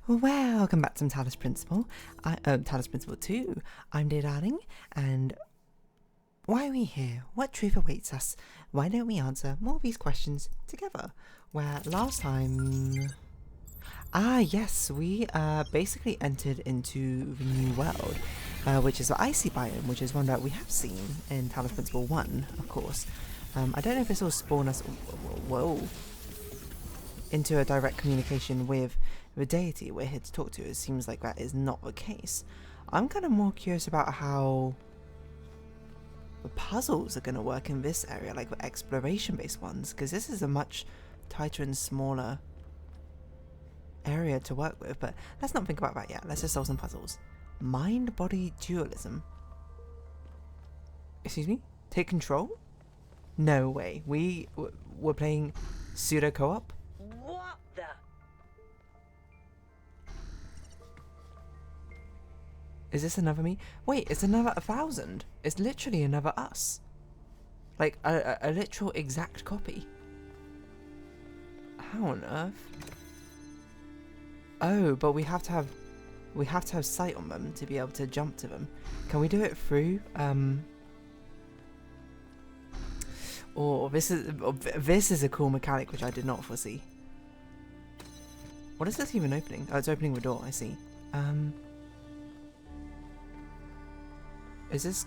Welcome back to some Talos Principle. Talos Principle 2. I'm Dear Darling, and why are we here? What truth awaits us? Why don't we answer more of these questions together? Where last time... yes, we basically entered into the new world, which is the icy biome, which is one that we have seen in Talos Principle 1, of course. I don't know if this will spawn us... Whoa. Into a direct communication with the deity we're here to talk to. It seems like that is not the case. I'm kind of more curious about how the puzzles are going to work in this area, like the exploration based ones, because this is a much tighter and smaller area to work with. But let's not think about that yet. Let's just solve some puzzles. Mind-body dualism. Excuse me? Take control? No way. We're playing pseudo co-op? What the? Is this another me? Wait, it's another 1,000. It's literally another us. Like a literal exact copy. How on earth? Oh, but we have to have sight on them to be able to jump to them. Can we do it through or this is a cool mechanic which I did not foresee. What is this even opening? Oh, it's opening the door, I see. This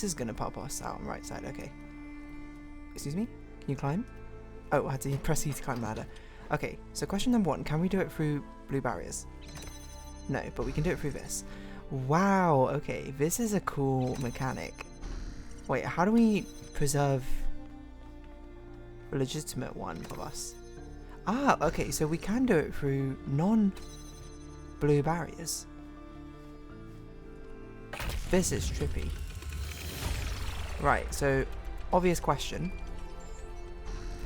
is gonna pop us out on the right side, okay. Excuse me? Can you climb? Oh, I had to press E to climb the ladder. Okay, so question number 1, can we do it through blue barriers? No, but we can do it through this. Wow, okay, this is a cool mechanic. Wait, how do we preserve the legitimate one of us? Ah, okay, so we can do it through non-blue barriers. This is trippy. Right, so obvious question.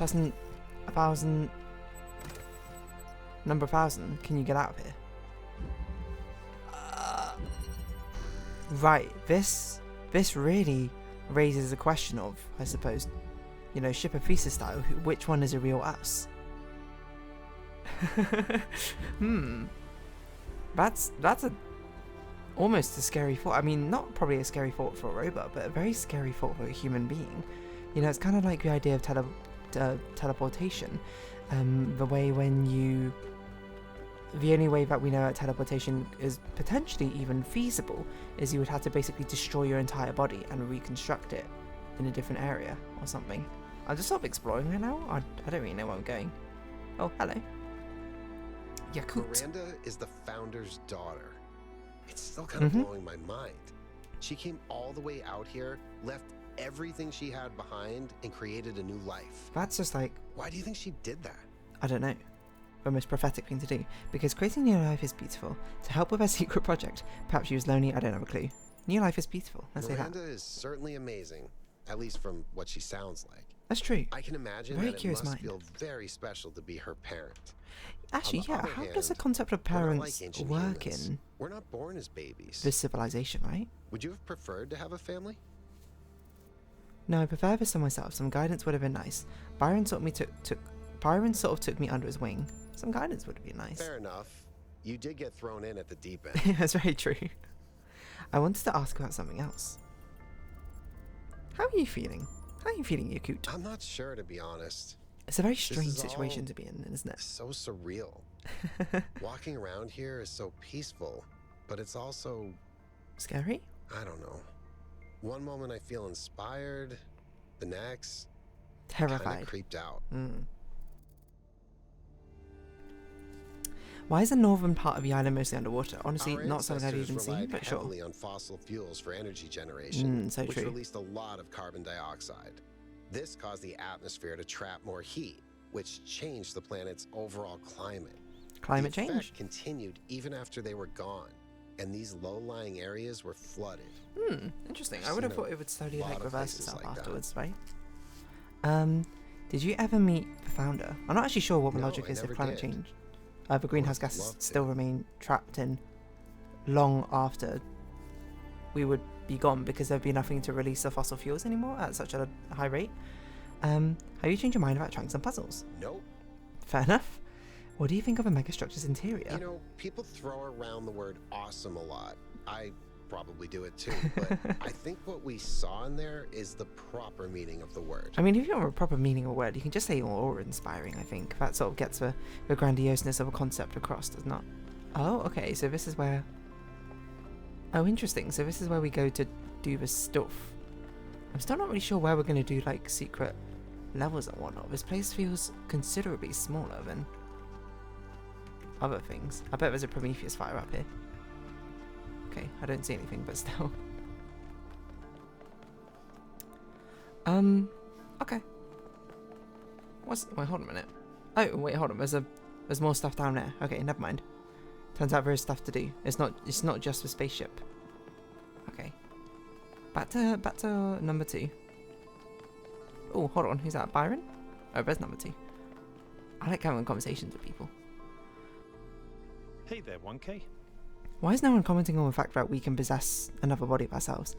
Person 1,000, number 1,000, can you get out of here? Right, this really raises a question of, I suppose, you know, ship of Theseus style, which one is a real us? That's almost a scary thought. I mean, not probably a scary thought for a robot, but a very scary thought for a human being. You know, it's kind of like the idea of teleportation. The only way that we know that teleportation is potentially even feasible is you would have to basically destroy your entire body and reconstruct it in a different area or something. I'm just sort of exploring right now. I don't really know where I'm going. Oh, hello. Yakut. Miranda is the founder's daughter. It's still kind of blowing my mind. She came all the way out here, left everything she had behind, and created a new life. That's just like... Why do you think she did that? I don't know. The most prophetic thing to do. Because creating new life is beautiful. To help with her secret project. Perhaps she was lonely, I don't have a clue. New life is beautiful. Let's say that. Miranda is certainly amazing. At least from what she sounds like. That's true. I can imagine Very that it curious must mind. feel very special to be her parent. Actually, yeah, other how hand, does the concept of we're not parents like ancient work humans. in We're not born as babies. this civilization, right? Would you have preferred to have a family? No, I prefer this for myself. Some guidance would have been nice. Byron sort of took me under his wing. Some guidance would have been nice. Fair enough. You did get thrown in at the deep end. That's very true. I wanted to ask about something else. How are you feeling? How are you feeling, Yakut? I'm not sure, to be honest. It's a very strange is situation all to be in, isn't it? So surreal. Walking around here is so peaceful, but it's also... Scary? I don't know. One moment I feel inspired, the next... Terrified. Kind of creeped out. Why is the northern part of the island mostly underwater? Honestly, Our not something I've even ancestors seen, relied but sure. heavily on fossil fuels for energy generation, So which true. released a lot of carbon dioxide. This caused the atmosphere to trap more heat, which changed the planet's overall climate. Climate The change? effect continued even after they were gone, and these low-lying areas were flooded. Interesting. I've I would have seen thought it would slowly lot like of reverse places itself like that. afterwards, right? Did you ever meet the founder? I'm not actually sure what the No, logic I is if never climate did. change. The greenhouse Would gases love to. still remain trapped in long after we would be gone because there'd be nothing to release the fossil fuels anymore at such a high rate. Have you changed your mind about trying some puzzles? Nope. Fair enough. What do you think of a megastructure's interior? You know, people throw around the word awesome a lot. I probably do it too, but I think what we saw in there is the proper meaning of the word. I mean, if you want a proper meaning of a word, you can just say awe-inspiring, I think. That sort of gets the grandioseness of a concept across, does not? Oh, okay, so this is where... Oh, interesting. So this is where we go to do the stuff. I'm still not really sure where we're going to do, like, secret levels and whatnot. This place feels considerably smaller than other things. I bet there's a Prometheus fire up here. Okay, I don't see anything, but still. Okay. Wait, hold on a minute. Oh, wait, hold on. There's more stuff down there. Okay, never mind. Turns out there is stuff to do. It's not just the spaceship. Okay. Back to number 2. Oh, hold on. Who's that? Byron? Oh, there's number 2. I like having conversations with people. Hey there, 1K. Why is no one commenting on the fact that we can possess another body of ourselves?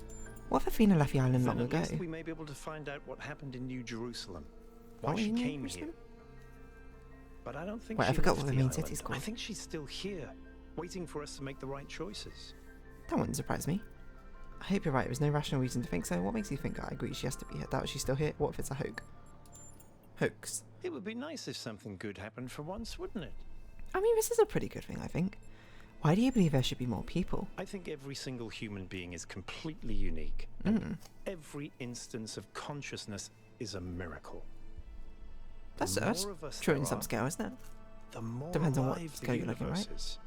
What if Athena left the island long ago? At least we may be able to find out what happened in New Jerusalem. Why Why she in New came Jerusalem? here. But I don't think Wait, I she forgot left what the the main island. city's called. I think she's still here, waiting for us to make the right choices. That wouldn't surprise me. I hope you're right. There's no rational reason to think so. What makes you think I agree she has to be here? Doubt she's still here? What if it's a hoax? It would be nice if something good happened for once, wouldn't it? I mean, this is a pretty good thing, I think. Why do you believe there should be more people? I think every single human being is completely unique. And every instance of consciousness is a miracle. That's The more of us true there in some are, scale, isn't it? the more Depends on what alive the scale you're looking, universe right? is.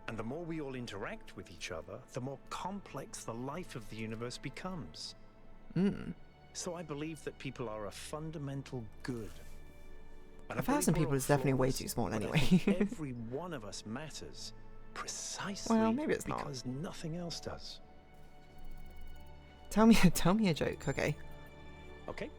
And the more we all interact with each other, the more complex the life of the universe becomes. So I believe that people are a fundamental good. And I believe 1,000 we're people all is definitely way flaws, too small but I anyway. think every one of us matters precisely Well, maybe it's not. because nothing else does. Tell me a joke, okay? Okay?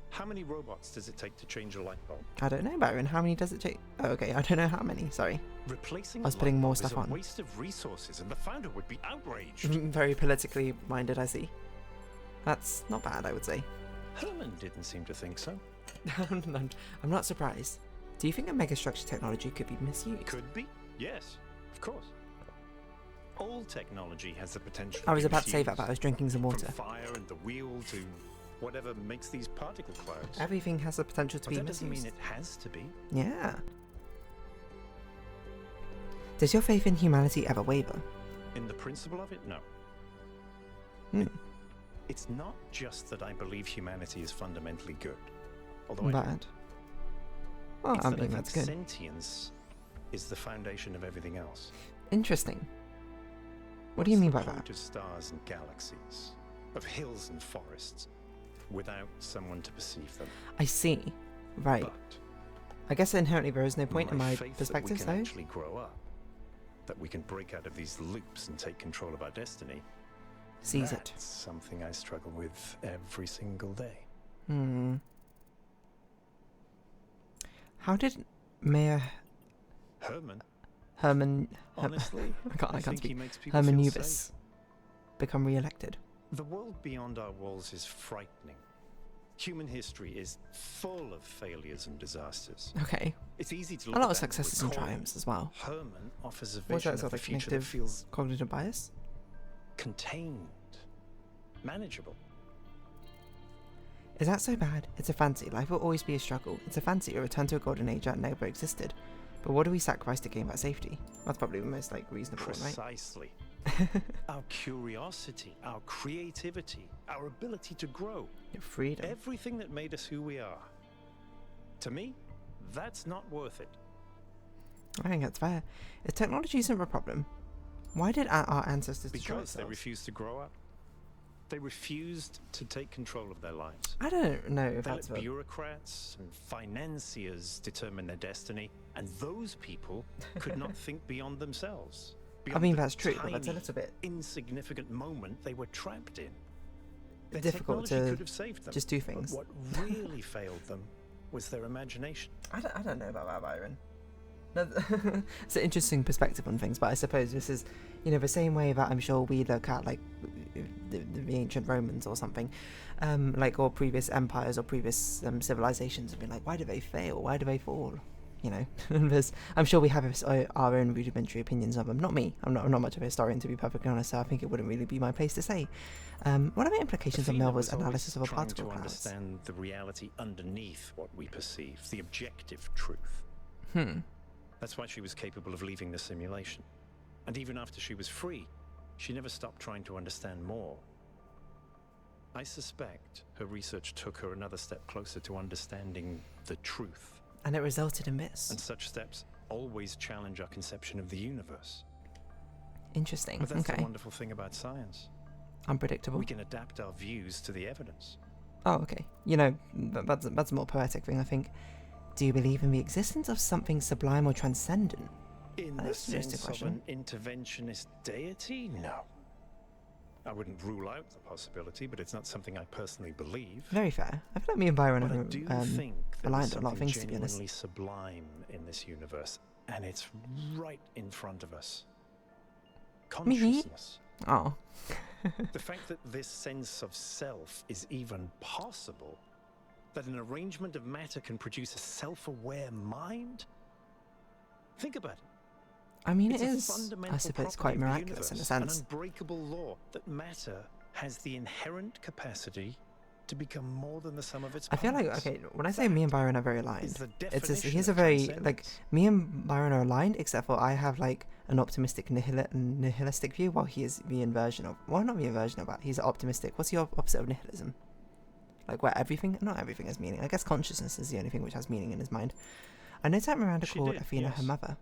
How many robots does it take to change a light bulb? I don't know, Byron. How many does it take? Oh, okay. I don't know how many. Sorry. Replacing I was a putting light more bulb stuff is on. a waste of resources, and the founder would be outraged. Very politically minded, I see. That's not bad, I would say. Herman didn't seem to think so. I'm not surprised. Do you think a megastructure technology could be misused? Could be? Yes, of course. All technology has the potential. I was be about to say that, misused. but I was drinking some water. From fire and the wheel to whatever makes these particle clouds. Everything has the potential to But be that doesn't misused. mean it has to be. Yeah. Does your faith in humanity ever waver? In the principle of it, no. It's not just that I believe humanity is fundamentally good. Although I do. Bad. Well, It's I that mean, think that's good. sentience is the foundation of everything else. Interesting. What do you mean by What's the that? point of stars and galaxies, of hills and forests, without someone to perceive them? I see. Right. But I guess inherently there is no point in my faith perspective, that we though. can actually grow up, that we can break out of these loops and take control of our destiny. Sees it. That's something I struggle with every single day. How did Mayor Herman, honestly, I can't think he speak. makes people Herman feel Uvis safe. become re-elected? The world beyond our walls is frightening. Human history is full of failures and disasters. Okay. It's easy to A look lot at of that and successes and recall. triumphs as well. Herman offers a What's vision that of sort the of future that cognitive feels cognitive bias? contained, manageable. Is that so bad? It's a fancy. Life will always be a struggle. It's a fancy, a return to a golden age that never existed. But what do we sacrifice to gain that safety? That's probably the most reasonable one, right? Precisely. Our curiosity, our creativity, our ability to grow. Your freedom. Everything that made us who we are. To me, that's not worth it. I think that's fair. If technology isn't a problem, why did our ancestors destroy Because they themselves? refused to grow up. They refused to take control of their lives. I don't know if They that's let a... bureaucrats and financiers determine their destiny, and those people could not think beyond themselves. I beyond mean, the that's true, but that's a tiny, little bit insignificant moment they were trapped in. Their difficult technology to could have saved them, just do things. But what really failed them was their imagination. I don't know about that, Byron. It's an interesting perspective on things, but I suppose this is, the same way that I'm sure we look at the ancient Romans or something, or previous empires or previous civilizations and be like, why do they fail? Why do they fall? you know, I'm sure we have our own rudimentary opinions of them. Not me. I'm not much of a historian, to be perfectly honest, so I think it wouldn't really be my place to say. What are the implications of Athena Melville's was analysis of a always particle trying to clouds? understand the reality underneath what we perceive, the objective truth. That's why she was capable of leaving the simulation. And even after she was free, she never stopped trying to understand more. I suspect her research took her another step closer to understanding the truth. And it resulted in this. And such steps always challenge our conception of the universe. Interesting. But that's Okay. the wonderful thing about science. Unpredictable. We can adapt our views to the evidence. Oh, okay. You know, that's a more poetic thing, I think. Do you believe in the existence of something sublime or transcendent? In the sense of an interventionist deity? No. I wouldn't rule out the possibility, but it's not something I personally believe. Very fair. I feel like me and Byron But I are do think aligned there's on a lot of something things, to be honest. genuinely sublime in this universe, and it's right in front of us. Consciousness. Oh. The fact that this sense of self is even possible, that an arrangement of matter can produce a self-aware mind? Think about it. I mean, It's it a is, fundamental I suppose, property quite of the miraculous in a universe, sense. An unbreakable law that matter has the inherent capacity to become more than the sum of its I parts. feel like, okay, when I say me and Byron are very Is aligned, the it's just, definition here's a of very, like, transcendence. me and Byron are aligned, except for I have, like, an optimistic nihilistic view, while he is the inversion of, well, not the inversion of that, he's optimistic. What's the opposite of nihilism? Like, where not everything has meaning. I guess consciousness is the only thing which has meaning in his mind. I know that Miranda She called did, Athena her yes. mother.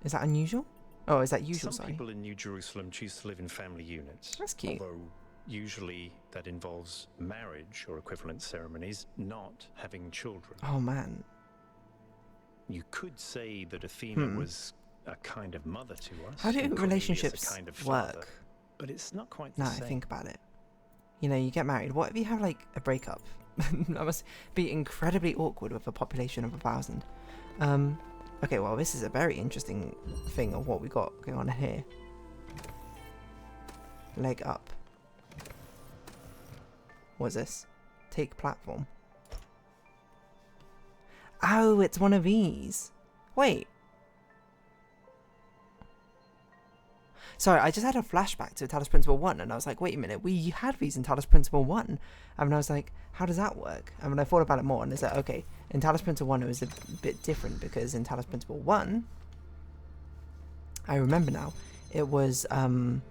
Is that unusual? Oh, is that usual, Some sorry? people in New Jerusalem choose to live in family units. That's cute. Although usually that involves marriage or equivalent ceremonies, not having children. Oh, man. You could say that Athena was a kind of mother to us. How do and Cornelius relationships a kind of father, work? but it's not quite the Now I same. think about it. You know, you get married. What if you have, like, a breakup? That must be incredibly awkward with a population of 1,000. Okay, well, this is a very interesting thing of what we got going on here. Leg up. What's this? Take platform. Oh, it's one of these. Wait. Sorry, I just had a flashback to Talos Principle 1, and I was like, wait a minute, we had these in Talos Principle 1. And I was like, how does that work? And when I thought about it more, and it's like, okay, in Talos Principle 1 it was a bit different, because in Talos Principle 1, I remember now, it was, in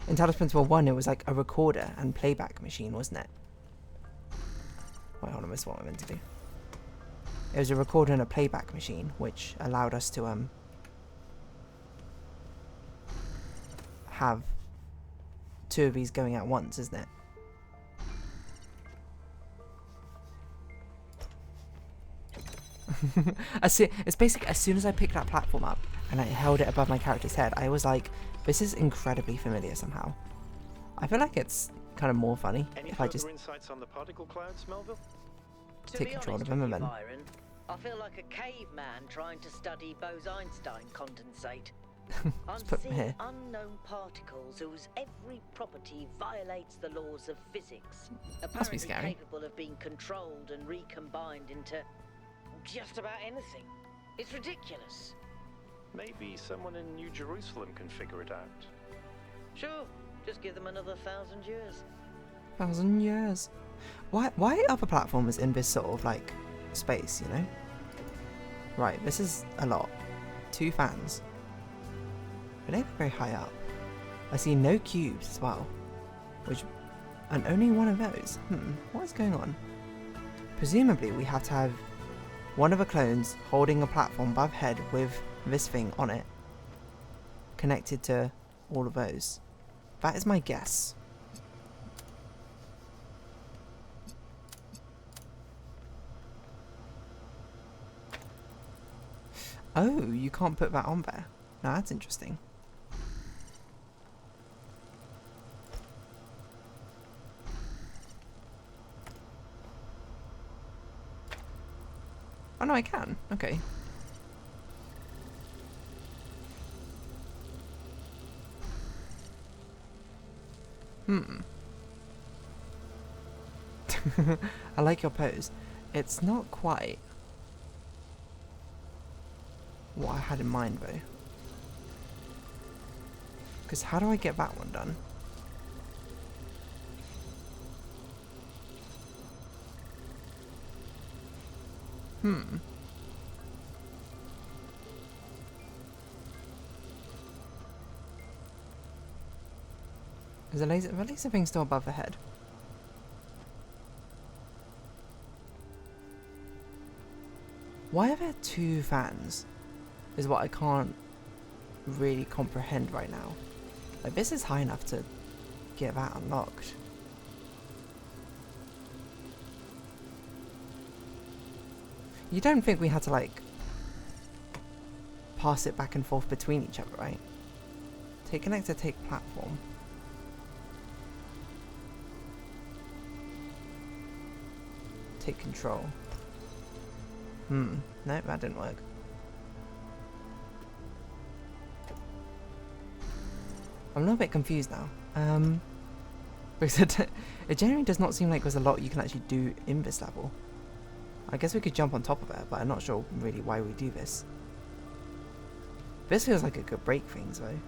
Talos Principle 1, it was like a recorder and playback machine, wasn't it? Wait, hold on, this is what I meant to do. It was a recorder and a playback machine, which allowed us to have two of these going at once, isn't it? It's basically, as soon as I picked that platform up and I held it above my character's head, I was like, this is incredibly familiar somehow. I feel like it's kind of more funny Any if I further just insights on the particle clouds, Melville? take control of them and then... Byron, I feel like a caveman trying to study Bose-Einstein condensate. I'm Let's put them seeing here. unknown particles whose every property violates the laws of physics. Must be Apparently scary. capable of being controlled and recombined into just about anything. It's ridiculous. Maybe someone in New Jerusalem can figure it out. Sure, just give them another 1,000 years. 1,000 years. Why are the platforms in this sort of like space, you know? Right, this is a lot. 2 fans. But they're very high up. I see no cubes as well. And only one of those. What is going on? Presumably we have to have one of the clones holding a platform above head with this thing on it. Connected to all of those. That is my guess. Oh, you can't put that on there. Now that's interesting. Oh no, I can. Okay. I like your pose. It's not quite what I had in mind though. Because how do I get that one done? Is the laser thing still above the head? Why are there 2 fans? Is what I can't really comprehend right now. Like, this is high enough to get that unlocked. You don't think we had to, like, pass it back and forth between each other, right? Take connector, take platform. Take control. No, that didn't work. I'm a little bit confused now. Because it generally does not seem like there's a lot you can actually do in this level. I guess we could jump on top of it, but I'm not sure really why we do this. This feels like it could break things though.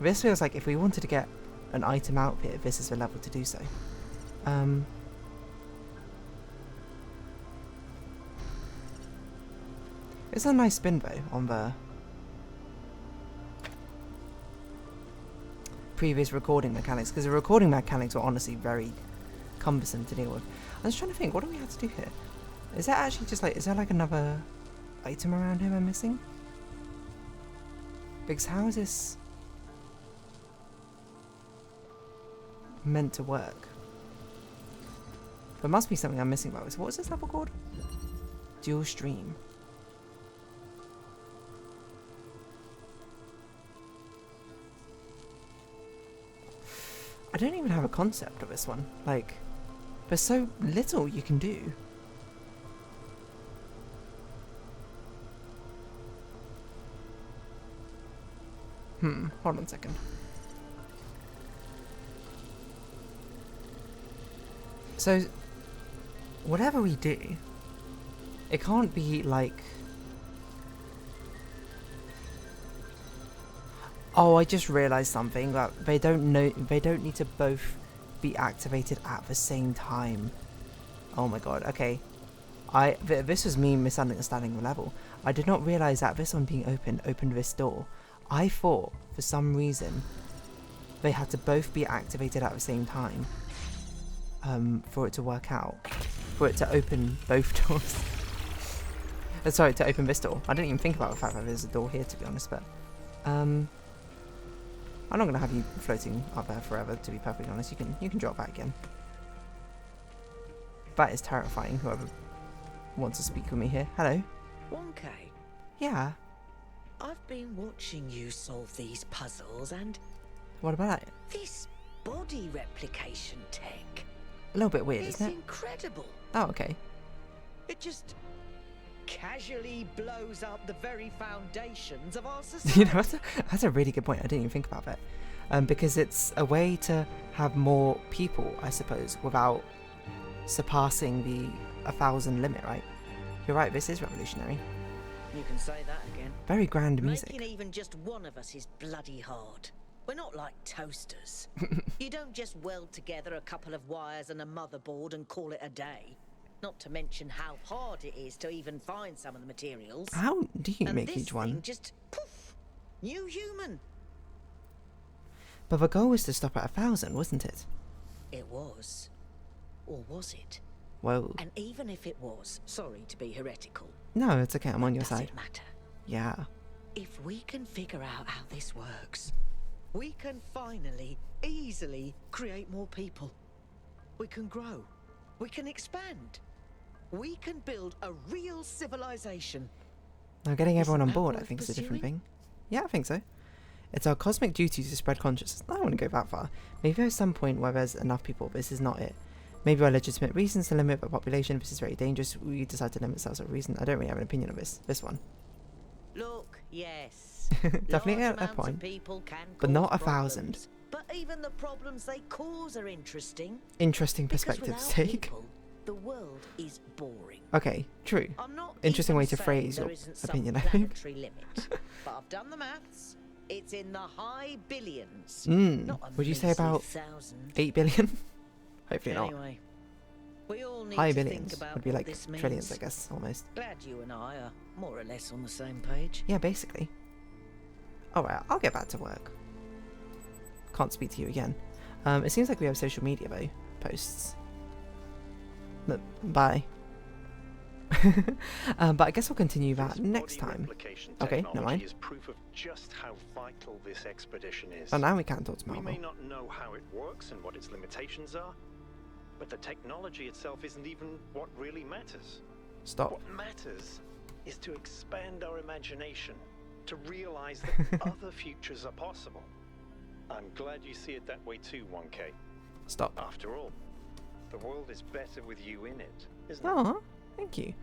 This feels like if we wanted to get an item out here, this is the level to do so. It's a nice spin though on the previous recording mechanics, because the recording mechanics were honestly very cumbersome to deal with. I was trying to think, what do we have to do here? Is that actually just like, is there like another item around here I'm missing? Because how is this meant to work? There must be something I'm missing about this. What is this level called? Dual stream. I don't even have a concept of this one. Like, there's so little you can do. Hold on a second. So, whatever we do, it can't be like... Oh, I just realised something, that they don't need to both be activated at the same time. Oh my god, okay. This was me misunderstanding the level. I did not realise that this one being opened this door. I thought, for some reason, they had to both be activated at the same time for it to work out. For it to open both doors. Sorry, to open this door. I didn't even think about the fact that there's a door here, to be honest, but... I'm not going to have you floating up there forever, to be perfectly honest. You can drop back again. That is terrifying, whoever wants to speak with me here. Hello? 1K. Yeah. I've been watching you solve these puzzles, and What about it? this body replication tech A little bit weird, is isn't it? incredible. Oh, okay. It just casually blows up the very foundations of our society. You know, that's a really good point. I didn't even think about that. Because it's a way to have more people, I suppose, without surpassing the 1,000 limit, right? You're right, this is revolutionary. You can say that again. Very grand music. Making even just one of us is bloody hard. We're not like toasters. You don't just weld together a couple of wires and a motherboard and call it a day. Not to mention how hard it is to even find some of the materials. How do you And make this each one? thing just poof, new human. But the goal was to stop at 1,000, wasn't it? It was. Or was it? Well, And even if it was, sorry to be heretical, no, it's okay. I'm on your does side. it matter? Yeah. If we can figure out how this works, we can finally, easily create more people. We can grow. We can expand. We can build a real civilization. Now, getting everyone on Isn't that board, I worth think, is a different pursuing? thing. Yeah, I think so. It's our cosmic duty to spread consciousness. I don't want to go that far. Maybe there's some point where there's enough people, but this is not it. Maybe there are legitimate reasons to limit the population. This is very dangerous. We decide to limit ourselves for a reason. I don't really have an opinion on this one. Look, yes. Definitely large a amounts point, of people can but cause not 1,000. problems. But even the problems they cause are interesting. Interesting Because perspective to without take. people, is boring. Okay, true. I'm not Interesting even way to saying phrase there your isn't some opinion, I think. planetary limit, but I've done the maths. It's in the high billions. Mm. Not a Would you say measly about 1,000. 8 billion? Hopefully not. Anyway, we all need High to billions think about would be what like this means. trillions, I guess, almost. Glad you and I are more or less on the same page. Yeah, basically. Alright, I'll get back to work. Can't speak to you again. It seems like we have social media though. Posts. But bye. But I guess we'll continue that next time. Okay, never mind. Is proof of just how vital this expedition is. Oh, now we can't talk to We Malmo. may not know how it works and what its limitations are, but the technology itself isn't even what really matters. Stop. What matters is to expand our imagination, to realize that other futures are possible. I'm glad you see it that way too, 1K. Stop. After all, the world is better with you in it, isn't it? Oh, thank you.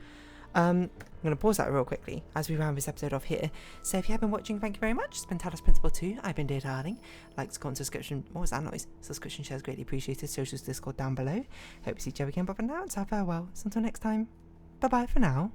I'm going to pause that real quickly as we round this episode off here. So if you have been watching, thank you very much. It's been Talos Principle 2. I've been Dear Darling. Likes, comment, subscription. What was that noise? Subscription shares greatly appreciated. Socials, Discord down below. Hope to see you again. But for now, it's our farewell. So until next time, bye bye for now.